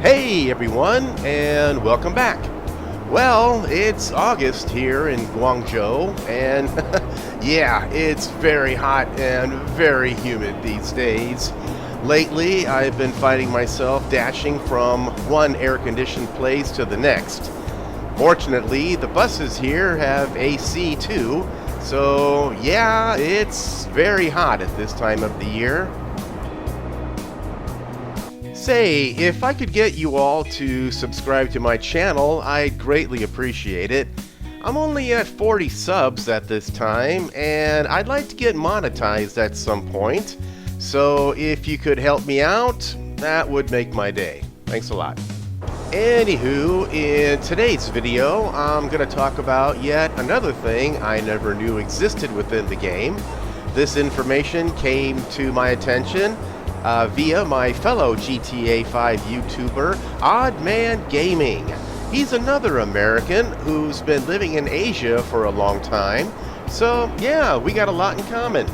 Hey everyone, and welcome back. Well, it's August here in Guangzhou, and yeah, it's very hot and very humid these days. Lately, I've been finding myself dashing from one air-conditioned place to the next. Fortunately, the buses here have AC too, so yeah, it's very hot at this time of the year. Say, if I could get you all to subscribe to my channel, I'd greatly appreciate it. I'm only at 40 subs at this time, and I'd like to get monetized at some point. So if you could help me out, that would make my day. Thanks a lot. Anywho, in today's video, I'm going to talk about yet another thing I never knew existed within the game. This information came to my attention via my fellow GTA 5 YouTuber, Oddman Gaming. He's another American who's been living in Asia for a long time, so yeah, we got a lot in common.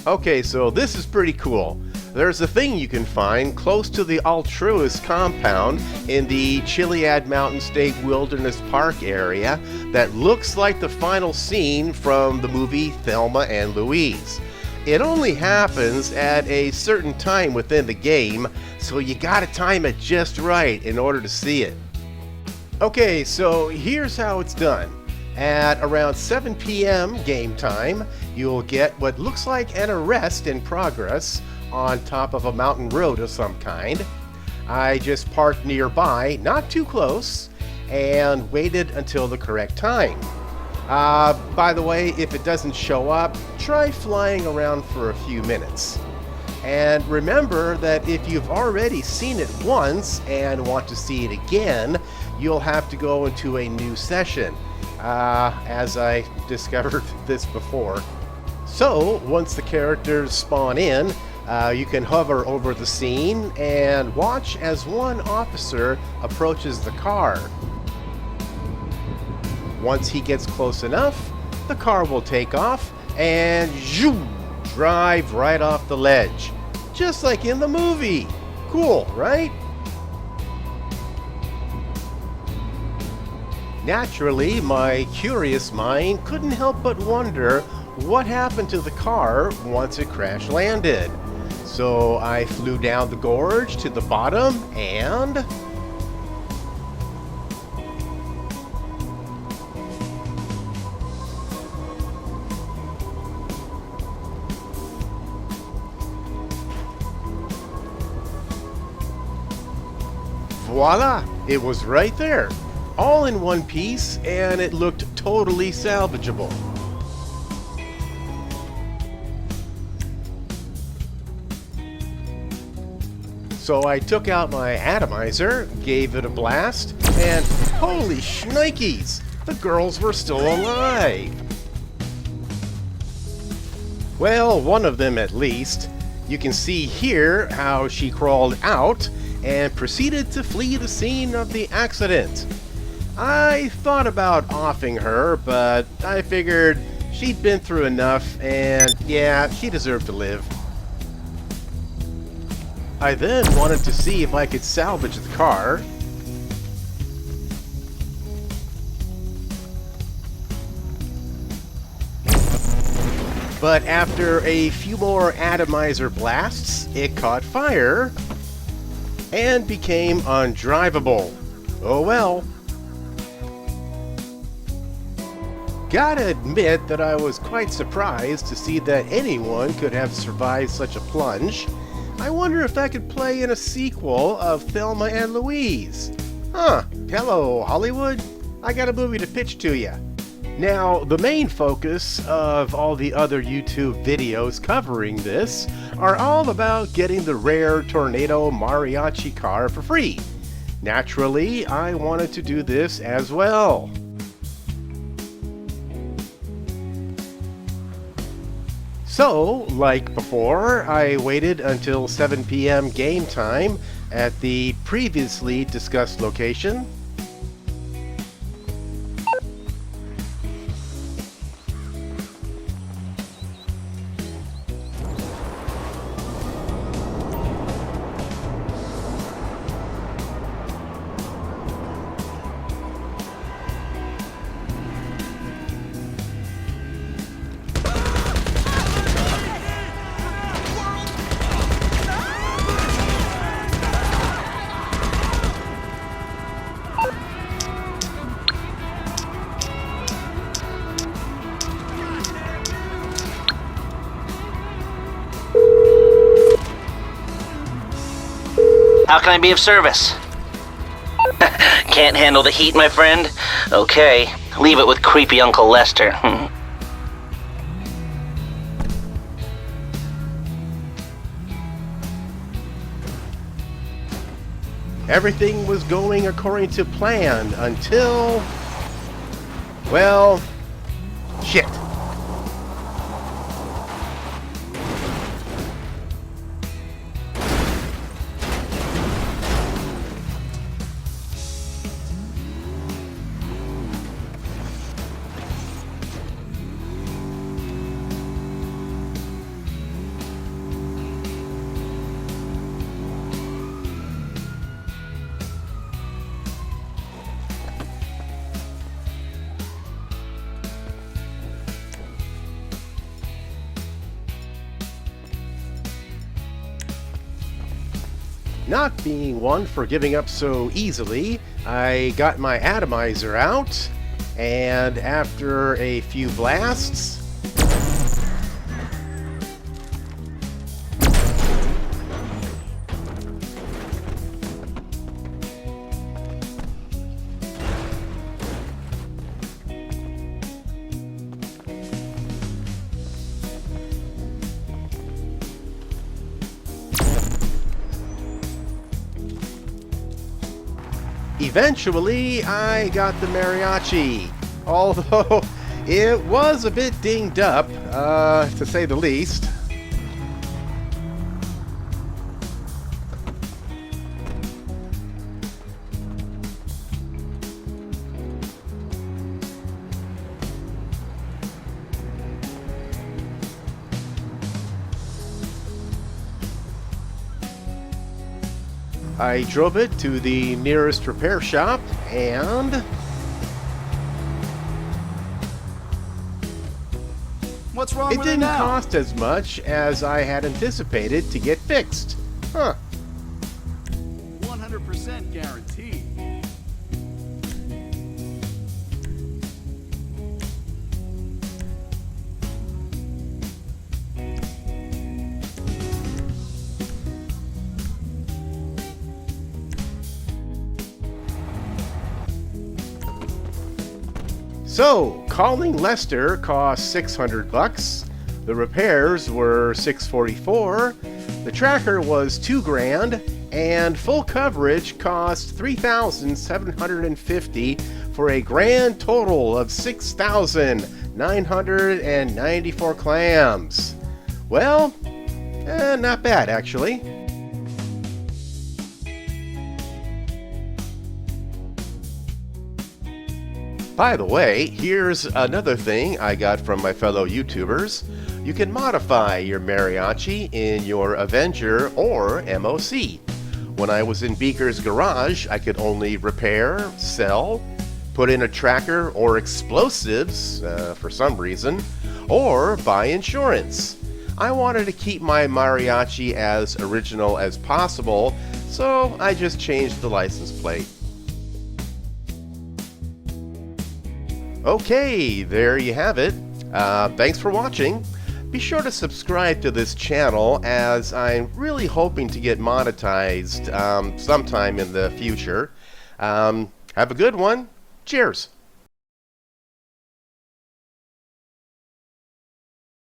Okay, so this is pretty cool. There's a thing you can find close to the Altruist compound in the Chiliad Mountain State Wilderness Park area that looks like the final scene from the movie Thelma and Louise. It only happens at a certain time within the game, so you gotta time it just right in order to see it. Okay, so here's how it's done. At around 7 p.m. game time, you'll get what looks like an arrest in progress on top of a mountain road of some kind. I just parked nearby, not too close, and waited until the correct time. By the way, if it doesn't show up, try flying around for a few minutes. And remember that if you've already seen it once and want to see it again, you'll have to go into a new session, as I discovered this before. So, once the characters spawn in, you can hover over the scene and watch as one officer approaches the car. Once he gets close enough, the car will take off and drive right off the ledge. Just like in the movie. Cool, right? Naturally, my curious mind couldn't help but wonder what happened to the car once it crash landed. So I flew down the gorge to the bottom and... voila! It was right there, all in one piece, and it looked totally salvageable. So I took out my atomizer, gave it a blast, and holy shnikes! The girls were still alive! Well, one of them at least. You can see here how she crawled out and proceeded to flee the scene of the accident. I thought about offing her, but I figured she'd been through enough and yeah, she deserved to live. I then wanted to see if I could salvage the car. But after a few more atomizer blasts, it caught fire and became undrivable. Oh well. Gotta admit that I was quite surprised to see that anyone could have survived such a plunge. I wonder if that could play in a sequel of Thelma and Louise. Huh, hello Hollywood, I got a movie to pitch to you. Now, the main focus of all the other YouTube videos covering this are all about getting the rare Tornado Mariachi car for free. Naturally, I wanted to do this as well. So, like before, I waited until 7 p.m. game time at the previously discussed location. How can I be of service? Can't handle the heat, my friend? Okay, leave it with creepy Uncle Lester. Everything was going according to plan until... well... shit. Not being one for giving up so easily, I got my atomizer out, and after a few blasts, eventually, I got the mariachi, although it was a bit dinged up, to say the least. I drove it to the nearest repair shop, and What's wrong it with didn't it now? cost as much as I had anticipated to get fixed. Huh. 100% guaranteed. So, calling Lester cost $600. The repairs were $644. The tracker was $2,000, and full coverage cost $3,750 for a grand total of 6,994 clams. Well, not bad actually. By the way, here's another thing I got from my fellow YouTubers. You can modify your mariachi in your Avenger or MOC. When I was in Beaker's garage, I could only repair, sell, put in a tracker or explosives for some reason, or buy insurance. I wanted to keep my mariachi as original as possible, so I just changed the license plate. Okay, there you have it. Thanks for watching. Be sure to subscribe to this channel, as I'm really hoping to get monetized sometime in the future. Have a good one. Cheers.